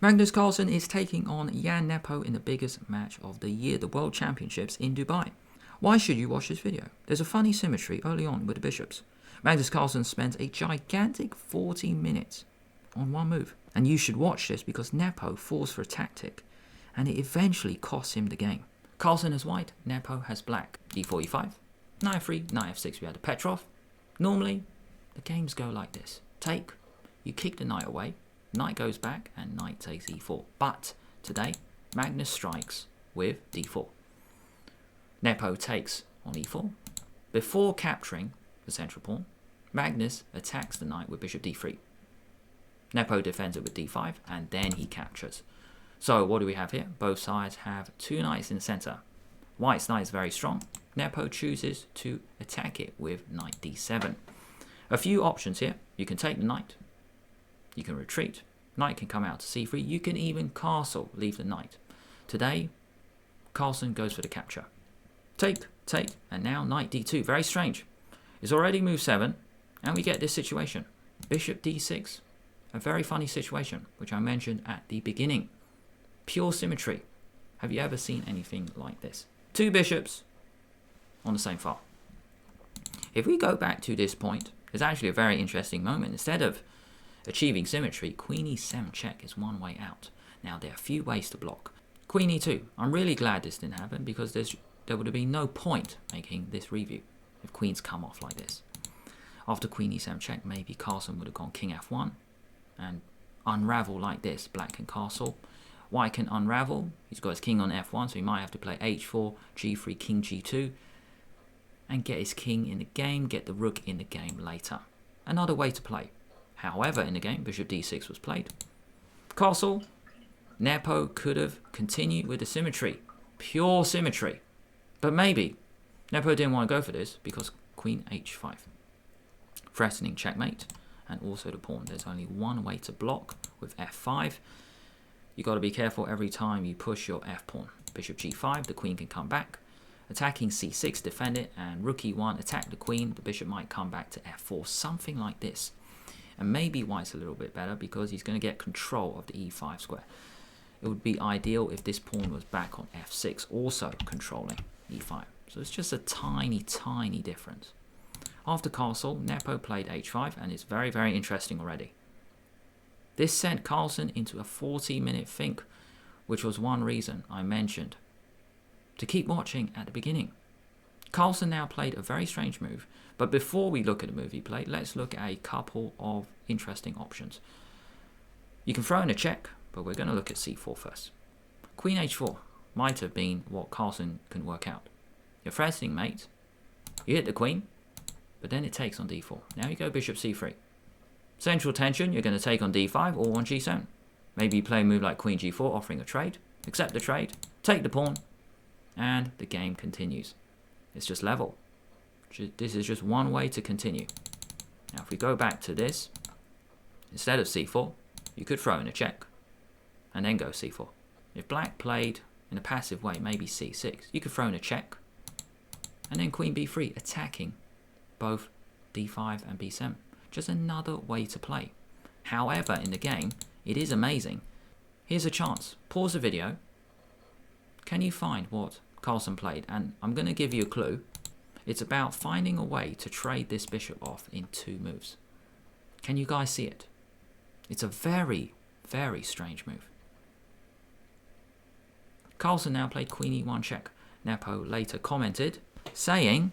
Magnus Carlsen is taking on Nepo in the biggest match of the year, the World Championships in Dubai. Why should you watch this video? There's a funny symmetry early on with the bishops. Magnus Carlsen spends a gigantic 40 minutes on one move. And you should watch this because Nepo falls for a tactic and it eventually costs him the game. Carlsen has white, Nepo has black. d4, e5, knight f3, knight f6, we had the Petrov. Normally, the games go like this. Take, you kick the knight away, knight goes back and knight takes e4. But today, Magnus strikes with d4. Nepo takes on e4. Before capturing the central pawn, Magnus attacks the knight with bishop d3. Nepo defends it with d5 and then he captures. So what do we have here? Both sides have two knights in the center. White's knight is very strong. Nepo chooses to attack it with knight d7. A few options here. You can take the knight. You can retreat. Knight can come out to c3. You can even castle, leave the knight. Today, Carlsen goes for the capture. Take, and now knight d2. Very strange. It's already move 7, and we get this situation. Bishop d6. A very funny situation, which I mentioned at the beginning. Pure symmetry. Have you ever seen anything like this? Two bishops on the same file. If we go back to this point, it's actually a very interesting moment. Instead of achieving symmetry, queen e7 check is one way out. Now, there are a few ways to block. Queen e2. I'm really glad this didn't happen because there would have been no point making this review if queens come off like this. After queen e7 check, maybe Carlsen would have gone king f1 and unravel like this. Black can castle. White can unravel. He's got his king on f1, so he might have to play h4, g3, king g2, and get his king in the game, get the rook in the game later. Another way to play. However, in the game, bishop d6 was played. Castle. Nepo could have continued with the symmetry. Pure symmetry. But maybe Nepo didn't want to go for this because queen h5. Threatening checkmate. And also the pawn. There's only one way to block with f5. You got to be careful every time you push your f pawn. Bishop g5, the queen can come back. Attacking c6, defend it, and rook e1, attack the queen. The bishop might come back to f4, something like this. And maybe white's a little bit better because he's going to get control of the e5 square. It would be ideal if this pawn was back on f6, also controlling e5. So it's just a tiny, tiny difference. After castle, Nepo played h5, and it's very, very interesting already. This sent Carlsen into a 40-minute think, which was one reason I mentioned to keep watching at the beginning. Carlsen now played a very strange move, but before we look at the move he played, let's look at a couple of interesting options. You can throw in a check, but we're going to look at c4 first. Queen h4 might have been what Carlsen can work out. You're threatening mate, you hit the queen, but then it takes on d4. Now you go bishop c3. Central tension, you're going to take on d5 or on g7. Maybe you play a move like queen g4, offering a trade. Accept the trade, take the pawn, and the game continues. It's just level. This is just one way to continue. Now if we go back to this, instead of c4, you could throw in a check, and then go c4. If black played in a passive way, maybe c6, you could throw in a check, and then queen b3, attacking both d5 and b7. Just another way to play. However, in the game, it is amazing. Here's a chance. Pause the video. Can you find what Carlsen played? And I'm going to give you a clue. It's about finding a way to trade this bishop off in two moves. Can you guys see it? It's a very, very strange move. Carlsen now played queen e1 check. Nepo later commented, saying,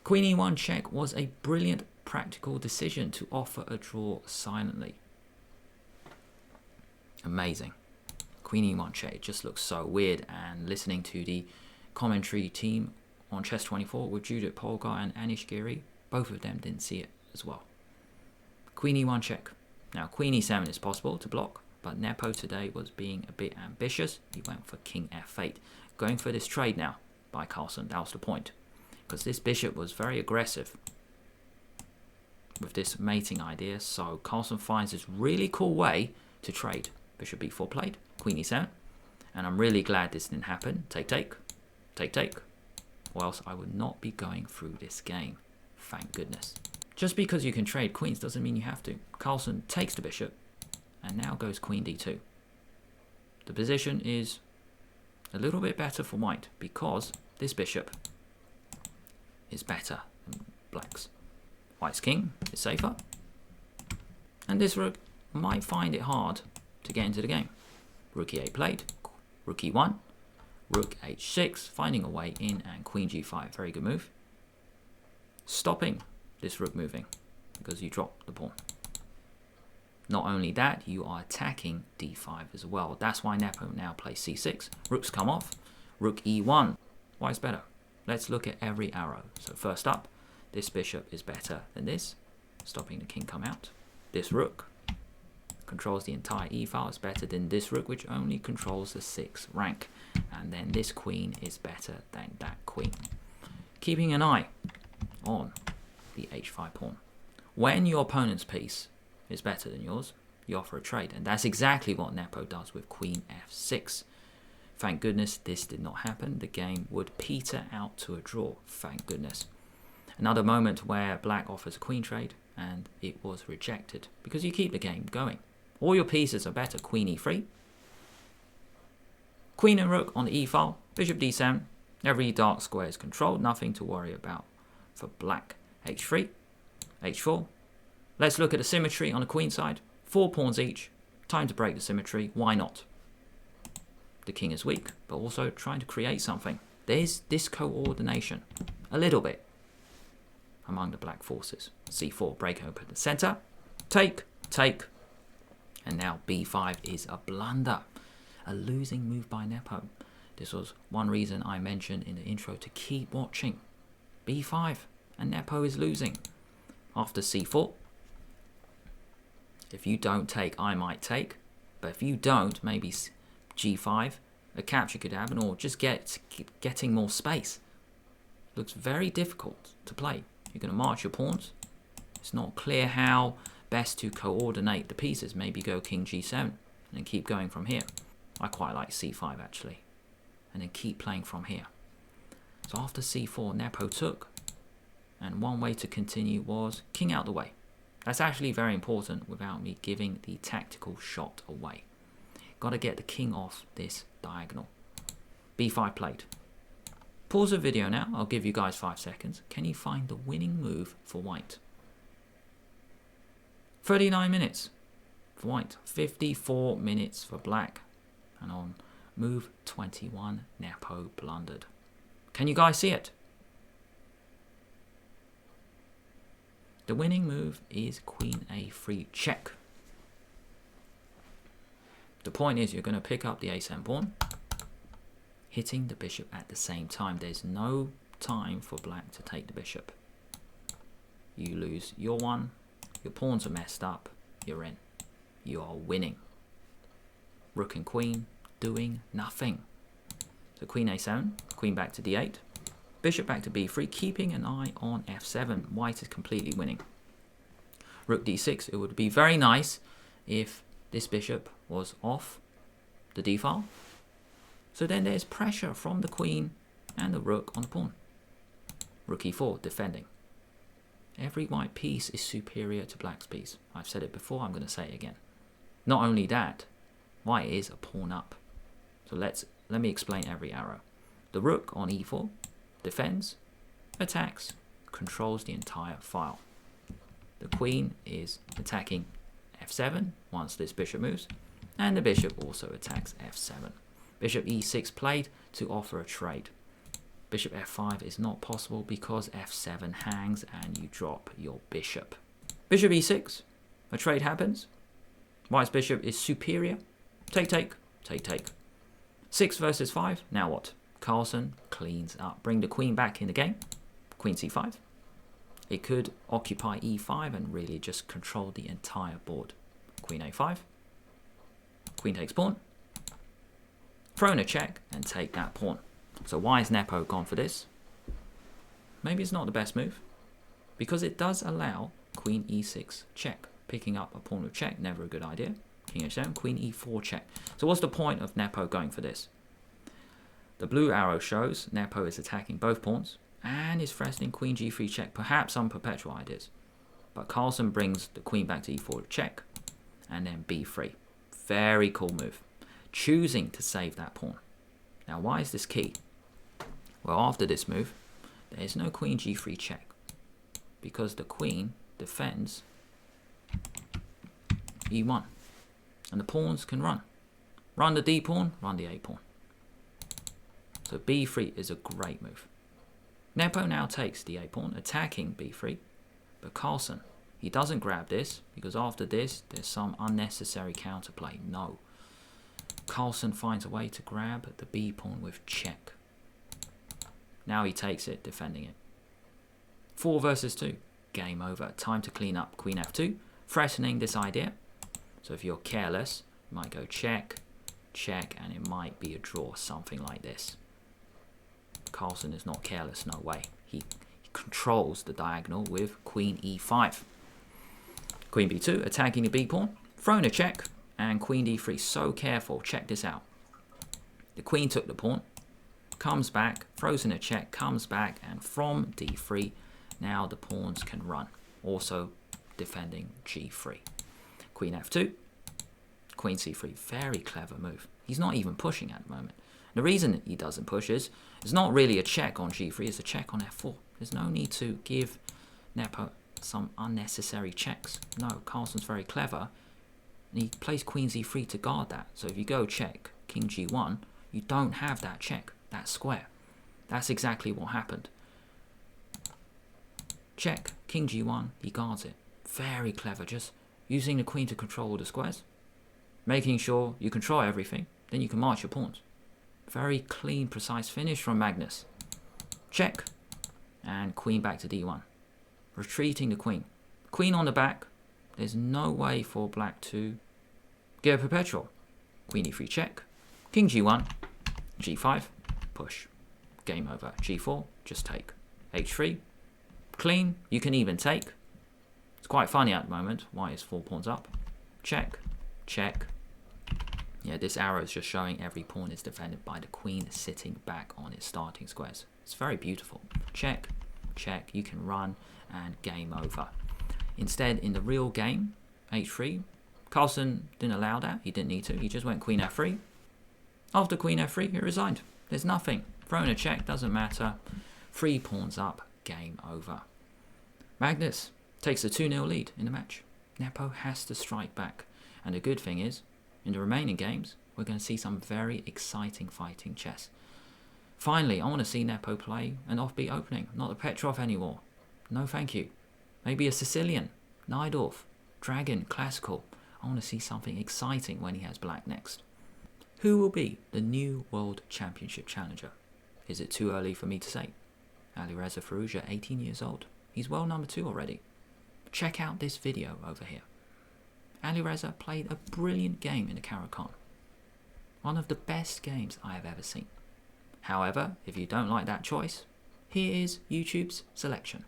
queen e1 check was a brilliant practical decision to offer a draw silently. Amazing. Queen e1 check, it just looks so weird, and listening to the commentary team on Chess24 with Judith Polgar and Anish Giri, both of them didn't see it as well. Queen e1 check. Now queen e7 is possible to block, but Nepo today was being a bit ambitious. He went for king f8. Going for this trade now by Carlsen, that was the point. Because this bishop was very aggressive with this mating idea, so Carlsen finds this really cool way to trade. Bishop b4 played, queen e7, and I'm really glad this didn't happen. Take, or else I would not be going through this game. Thank goodness. Just because you can trade queens doesn't mean you have to. Carlsen takes the bishop, and now goes queen d2. The position is a little bit better for white, because this bishop is better than black's. White's king is safer, and this rook might find it hard to get into the game. Rook e8 played, rook e1, rook h6, finding a way in, and queen g5. Very good move. Stopping this rook moving, because you drop the pawn. Not only that, you are attacking d5 as well. That's why Nepo now plays c6. Rooks come off, rook e1. Why is better? Let's look at every arrow. So first up, this bishop is better than this, stopping the king come out. This rook controls the entire e file, is better than this rook, which only controls the 6th rank. And then this queen is better than that queen. Keeping an eye on the h5 pawn. When your opponent's piece is better than yours, you offer a trade. And that's exactly what Nepo does with queen f6. Thank goodness this did not happen. The game would peter out to a draw, thank goodness. Another moment where black offers a queen trade, and it was rejected, because you keep the game going. All your pieces are better. Queen e3. Queen and rook on the e file. Bishop d7. Every dark square is controlled. Nothing to worry about for black. h3. h4. Let's look at the symmetry on the queen side. 4 pawns each. Time to break the symmetry. Why not? The king is weak, but also trying to create something. There's this coordination, a little bit, among the black forces. c4, break open the center. Take, take. And now b5 is a blunder. A losing move by Nepo. This was one reason I mentioned in the intro to keep watching. b5, and Nepo is losing. After c4, if you don't take, I might take. But if you don't, maybe g5, a capture could happen, or just getting more space. Looks very difficult to play. You're going to march your pawns. It's not clear how best to coordinate the pieces. Maybe go king g7 and then keep going from here. I quite like c5 actually. And then keep playing from here. So after c4, Nepo took. And one way to continue was king out the way. That's actually very important without me giving the tactical shot away. Got to get the king off this diagonal. b5 played. Pause the video now. I'll give you guys 5 seconds. Can you find the winning move for white? 39 minutes for white. 54 minutes for black. And on move 21, Nepo blundered. Can you guys see it? The winning move is queen a3 check. The point is you're going to pick up the a7 pawn, hitting the bishop at the same time. There's no time for black to take the bishop. You lose your one, your pawns are messed up, you're in. You are winning. Rook and queen doing nothing. So queen a7, queen back to d8, bishop back to b3, keeping an eye on f7. White is completely winning. Rook d6, it would be very nice if this bishop was off the d file. So then there's pressure from the queen and the rook on the pawn. Rook e4, defending. Every white piece is superior to black's piece. I've said it before, I'm going to say it again. Not only that, white is a pawn up. So let me explain every arrow. The rook on e4 defends, attacks, controls the entire file. The queen is attacking f7 once this bishop moves, and the bishop also attacks f7. Bishop e6 played to offer a trade. Bishop f5 is not possible because f7 hangs and you drop your bishop. Bishop e6, a trade happens. White's bishop is superior. Take, take, take, take. 6 versus 5, now what? Carlsen cleans up. Bring the queen back in the game. Queen c5. It could occupy e5 and really just control the entire board. Queen a5. Queen takes pawn. Throw in a check and take that pawn. So why is Nepo gone for this? Maybe it's not the best move, because it does allow queen e6 check. Picking up a pawn with check, never a good idea. King h7, queen e4 check. So what's the point of Nepo going for this? The blue arrow shows Nepo is attacking both pawns and is threatening queen g3 check, perhaps some perpetual ideas. But Carlsen brings the queen back to e4 check, and then b3. Very cool move. Choosing to save that pawn. Now, why is this key? Well, after this move, there is no queen g3 check, because the queen defends e1, and the pawns can run. Run the d pawn, run the a pawn. So b3 is a great move. Nepo now takes the a pawn, attacking b3, but Carlsen, he doesn't grab this, because after this, there's some unnecessary counterplay. No. Carlsen finds a way to grab the b pawn with check. Now he takes it, defending it. 4 versus 2. Game over. Time to clean up. Queen f2, threatening this idea. So if you're careless, you might go check, check, and it might be a draw, something like this. Carlsen is not careless, no way. He controls the diagonal with queen e5. Queen b2, attacking the b pawn, thrown a check, and queen d3. So careful, check this out. The queen took the pawn, comes back, throws in a check, comes back, and from d3, now the pawns can run. Also defending g3. Queen f2, queen c3. Very clever move. He's not even pushing at the moment. The reason he doesn't push is it's not really a check on g3, it's a check on f4. There's no need to give Nepo some unnecessary checks. No, Carlsen's very clever, and he plays queen z3 to guard that. So if you go check, king g1, you don't have that check, that square. That's exactly what happened. Check, king g1, he guards it. Very clever, just using the queen to control all the squares, making sure you control everything, then you can march your pawns. Very clean, precise finish from Magnus. Check, and queen back to d1. Retreating the queen. Queen on the back. There's no way for black to get a perpetual. Queen e3 check. King g1. g5. Push. Game over. g4. Just take. h3. Clean. You can even take. It's quite funny at the moment. White is 4 pawns up. Check. Check. Yeah, this arrow is just showing every pawn is defended by the queen sitting back on its starting squares. It's very beautiful. Check, check, you can run, and game over. Instead, in the real game, h3, Carlsen didn't allow that. He didn't need to. He just went queen f3. After queen f3, he resigned. There's nothing. Throwing a check doesn't matter. 3 pawns up, game over. Magnus takes a 2-0 lead in the match. Nepo has to strike back. And the good thing is, in the remaining games, we're going to see some very exciting fighting chess. Finally, I want to see Nepo play an offbeat opening, not the Petrov anymore. No thank you. Maybe a Sicilian, Najdorf, Dragon, Classical. I want to see something exciting when he has black next. Who will be the new World Championship challenger? Is it too early for me to say? Alireza Firouzja, 18 years old. He's world number 2 already. Check out this video over here. Alireza played a brilliant game in the Caro-Kann. One of the best games I have ever seen. However, if you don't like that choice, here is YouTube's selection.